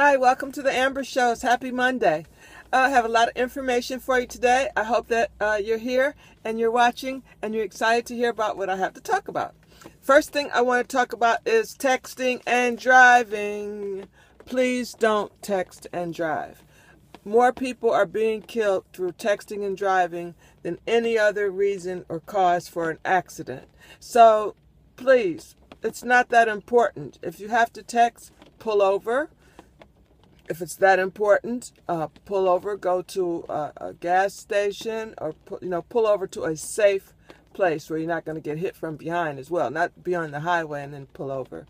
Hi, welcome to the Amber Shows. Happy Monday. I have a lot of information for you today. I hope that you're here and you're watching and you're excited to hear about what I have to talk about. First thing I want to talk about is texting and driving. Please don't text and drive. More people are being killed through texting and driving than any other reason or cause for an accident. So please, it's not that important. If you have to text, pull over. If it's that important, pull over, go to a gas station, or pull over to a safe place where you're not going to get hit from behind as well. Not be on the highway and then pull over.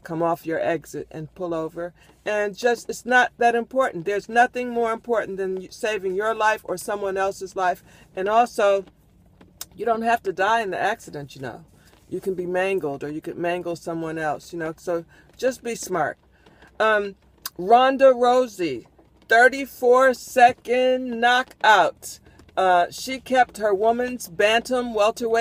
Come off your exit and pull over. And just, it's not that important. There's nothing more important than saving your life or someone else's life. And also, you don't have to die in the accident, You can be mangled, or you could mangle someone else, So just be smart. RhondaRosey, 34-second knockout. She kept her women's bantamweight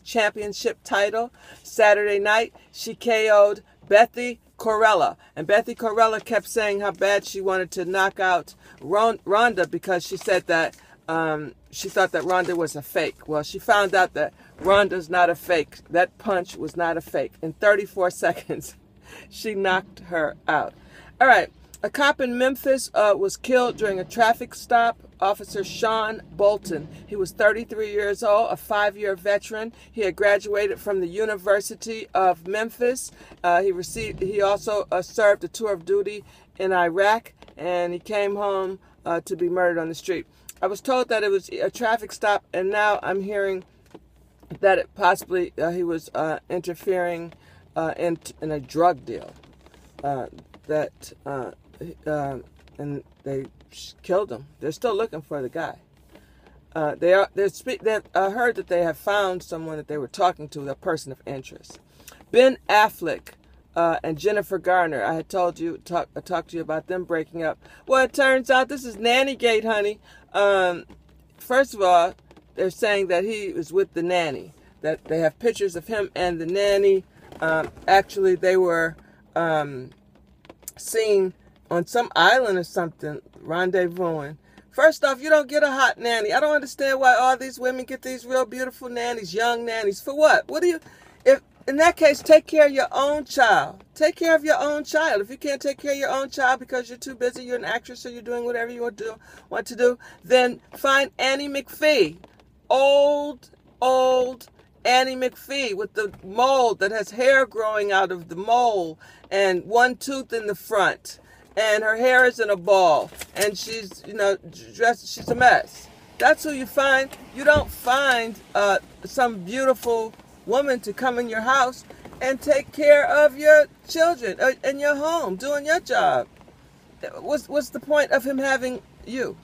championship title Saturday night. She KO'd Bethy Corella, and Bethy Corella kept saying how bad she wanted to knock out Rhonda because she said that she thought that Rhonda was a fake. Well, she found out that Rhonda's not a fake. That punch was not a fake. In 34 seconds, she knocked her out. All right. A cop in Memphis was killed during a traffic stop. Officer Sean Bolton. He was 33 years old, a 5-year veteran. He had graduated from the University of Memphis. He also served a tour of duty in Iraq, and he came home to be murdered on the street. I was told that it was a traffic stop, and now I'm hearing that it possibly he was interfering in a drug deal. And they killed him. They're still looking for the guy. They heard that they have found someone that they were talking to, a person of interest. Ben Affleck and Jennifer Garner. I had talked to you about them breaking up. Well, it turns out this is Nannygate, honey. First of all, they're saying that he was with the nanny. That they have pictures of him and the nanny. Actually, they were seen on some island or something, rendezvousing. First off, you don't get a hot nanny. I don't understand why all these women get these real beautiful nannies, young nannies. For what? If in that case, take care of your own child. Take care of your own child. If you can't take care of your own child because you're too busy, you're an actress, or you're doing whatever you want to do, then find Annie McPhee. Old Annie McPhee with the mole that has hair growing out of the mole and one tooth in the front. And her hair is in a ball, and she's, dressed, she's a mess. That's who you find. You don't find some beautiful woman to come in your house and take care of your children and your home, doing your job. What's the point of him having you?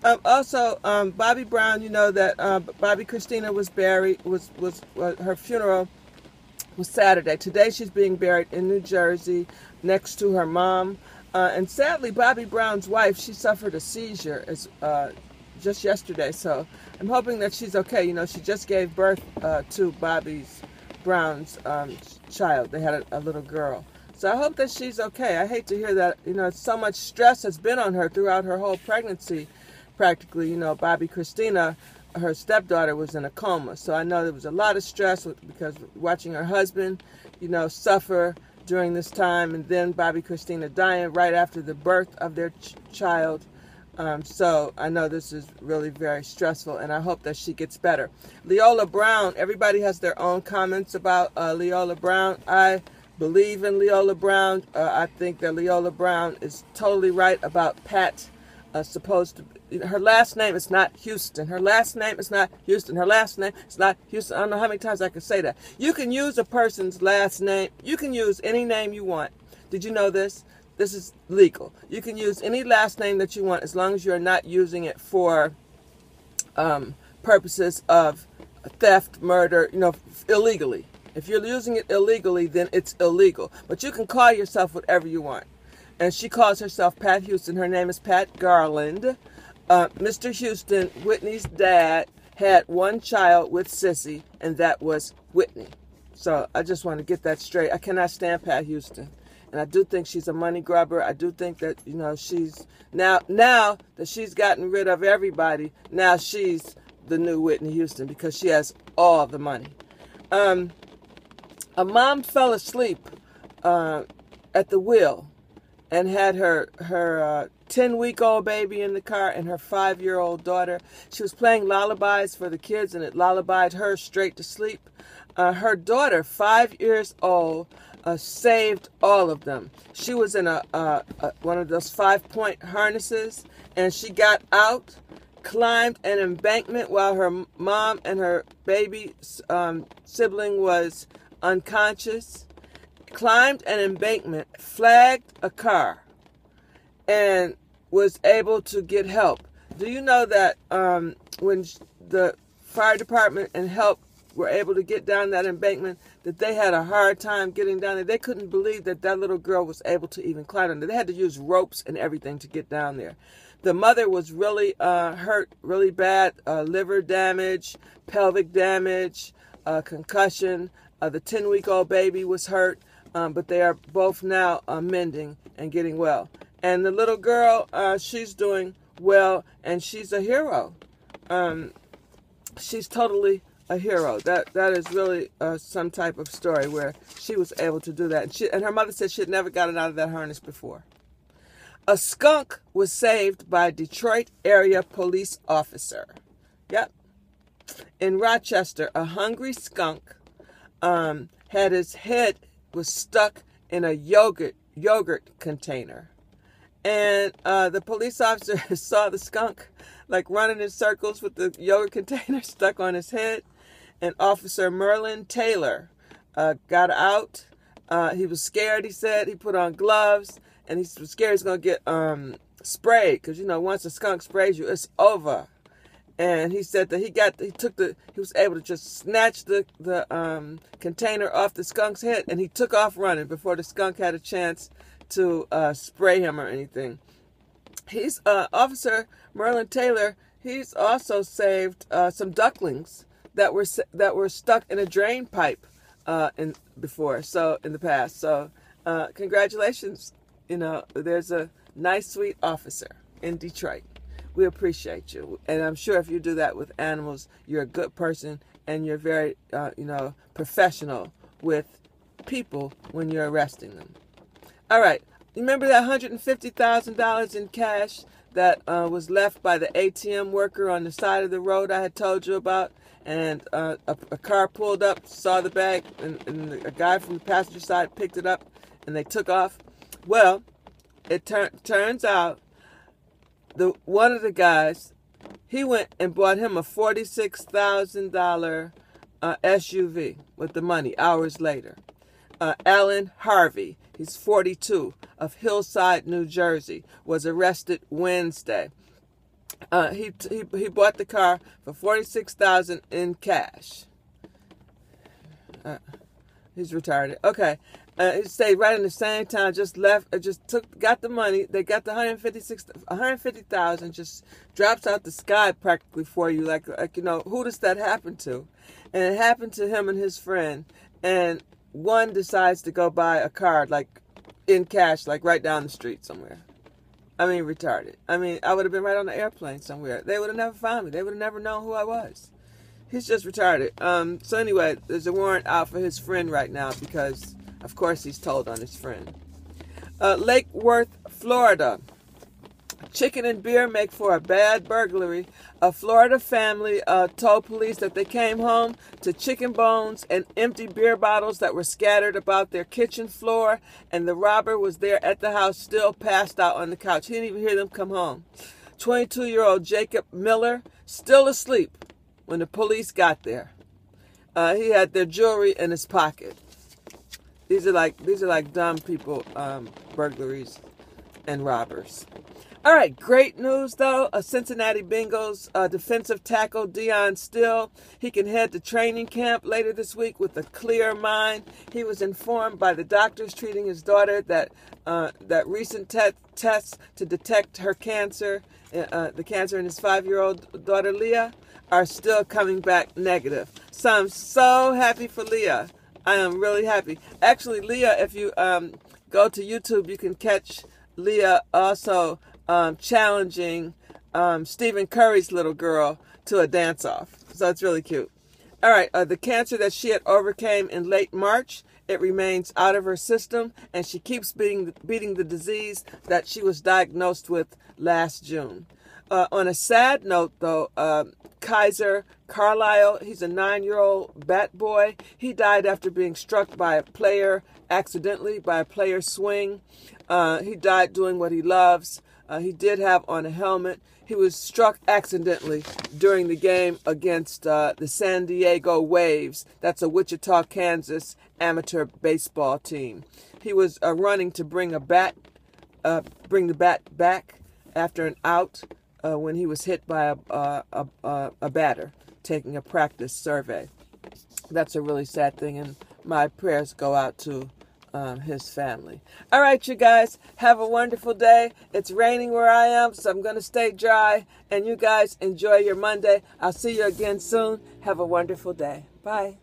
Also, Bobbi Brown, that Bobbi Kristina was buried, her funeral was Saturday. Today she's being buried in New Jersey next to her mom. And sadly, Bobbi Brown's wife, she suffered a seizure just yesterday. So I'm hoping that she's okay. She just gave birth to Bobbi Brown's child. They had a little girl. So I hope that she's okay. I hate to hear that, so much stress has been on her throughout her whole pregnancy. Practically, Bobbi Kristina, her stepdaughter, was in a coma. So I know there was a lot of stress because watching her husband, suffer during this time, and then Bobbi Kristina dying right after the birth of their child. So I know this is really very stressful, and I hope that she gets better. Leola Brown, everybody has their own comments about Leola Brown. I believe in Leola Brown. I think that Leola Brown is totally right about Pat. Her last name is not Houston. Her last name is not Houston. Her last name is not Houston. I don't know how many times I can say that. You can use a person's last name. You can use any name you want. Did you know this? This is legal. You can use any last name that you want as long as you're not using it for purposes of theft, murder, illegally. If you're using it illegally, then it's illegal. But you can call yourself whatever you want. And she calls herself Pat Houston. Her name is Pat Garland. Mr. Houston, Whitney's dad, had one child with Sissy, and that was Whitney. So I just want to get that straight. I cannot stand Pat Houston. And I do think she's a money grubber. I do think that, you know, she's, now that she's gotten rid of everybody, now she's the new Whitney Houston because she has all the money. A mom fell asleep at the wheel and had her 10-week-old baby in the car and her 5-year-old daughter. She was playing lullabies for the kids, and it lullabied her straight to sleep. Her daughter, 5 years old, saved all of them. She was in one of those 5-point harnesses, and she got out, climbed an embankment while her mom and her baby sibling was unconscious, climbed an embankment, flagged a car, and was able to get help. Do you know that when the fire department and help were able to get down that embankment, that they had a hard time getting down there? They couldn't believe that that little girl was able to even climb down there. They had to use ropes and everything to get down there. The mother was really hurt, really bad, liver damage, pelvic damage, concussion. The 10-week-old baby was hurt, but they are both now mending and getting well. And the little girl, she's doing well, and she's a hero. She's totally a hero. That is really some type of story where she was able to do that. And her mother said she had never gotten out of that harness before. A skunk was saved by a Detroit area police officer. Yep. In Rochester, a hungry skunk had his head was stuck in a yogurt container. And the police officer saw the skunk like running in circles with the yogurt container stuck on his head. And Officer Merlin Taylor got out. He was scared, he said. He put on gloves, and he was scared he was going to get sprayed. Because, you know, once a skunk sprays you, it's over. And he said that he was able to just snatch the container off the skunk's head, and he took off running before the skunk had a chance to spray him or anything. He's Officer Merlin Taylor. He's also saved some ducklings that were stuck in a drain pipe in the past. So congratulations. You know, there's a nice, sweet officer in Detroit. We appreciate you, and I'm sure if you do that with animals, you're a good person, and you're very professional with people when you're arresting them. All right. Remember that $150,000 in cash that was left by the ATM worker on the side of the road I had told you about? And a car pulled up, saw the bag, and a guy from the passenger side picked it up, and they took off. Well, it turns out one of the guys, he went and bought him a $46,000 SUV with the money hours later. Alan Harvey, he's 42, of Hillside, New Jersey, was arrested Wednesday. He bought the car for $46,000 in cash. He's retarded. Okay. He stayed right in the same town, got the money. They got the $150,000, just drops out the sky practically for you. Like, you know, who does that happen to? And it happened to him and his friend. And one decides to go buy a car, like, in cash, like right down the street somewhere. I mean, retarded. I mean, I would have been right on the airplane somewhere. They would have never found me. They would have never known who I was. He's just retarded. So anyway, there's a warrant out for his friend right now because, of course, he's told on his friend. Lake Worth, Florida. Chicken and beer make for a bad burglary. A Florida family told police that they came home to chicken bones and empty beer bottles that were scattered about their kitchen floor, and the robber was there at the house still passed out on the couch. He didn't even hear them come home. 22-year-old Jacob Miller still asleep when the police got there. He had their jewelry in his pocket. These are like dumb people burglaries and robbers. All right, great news, though. Cincinnati Bengals defensive tackle Deion Still, he can head to training camp later this week with a clear mind. He was informed by the doctors treating his daughter that recent tests to detect her cancer, the cancer in his 5-year-old daughter Leah, are still coming back negative. So I'm so happy for Leah. I am really happy. Actually, Leah, if you go to YouTube, you can catch Leah also challenging Stephen Curry's little girl to a dance-off. So it's really cute. All right, the cancer that she had overcame in late March, it remains out of her system, and she keeps beating the disease that she was diagnosed with last June. On a sad note, though, Kaiser Carlisle, he's a 9-year-old bat boy. He died after being struck by a player accidentally, by a player's swing. He died doing what he loves. He did have on a helmet. He was struck accidentally during the game against the San Diego Waves. That's a Wichita, Kansas amateur baseball team. He was running to bring the bat back after an out when he was hit by a batter taking a practice survey. That's a really sad thing, and my prayers go out to his family. All right, you guys, have a wonderful day. It's raining where I am, so I'm going to stay dry, and you guys enjoy your Monday. I'll see you again soon. Have a wonderful day. Bye.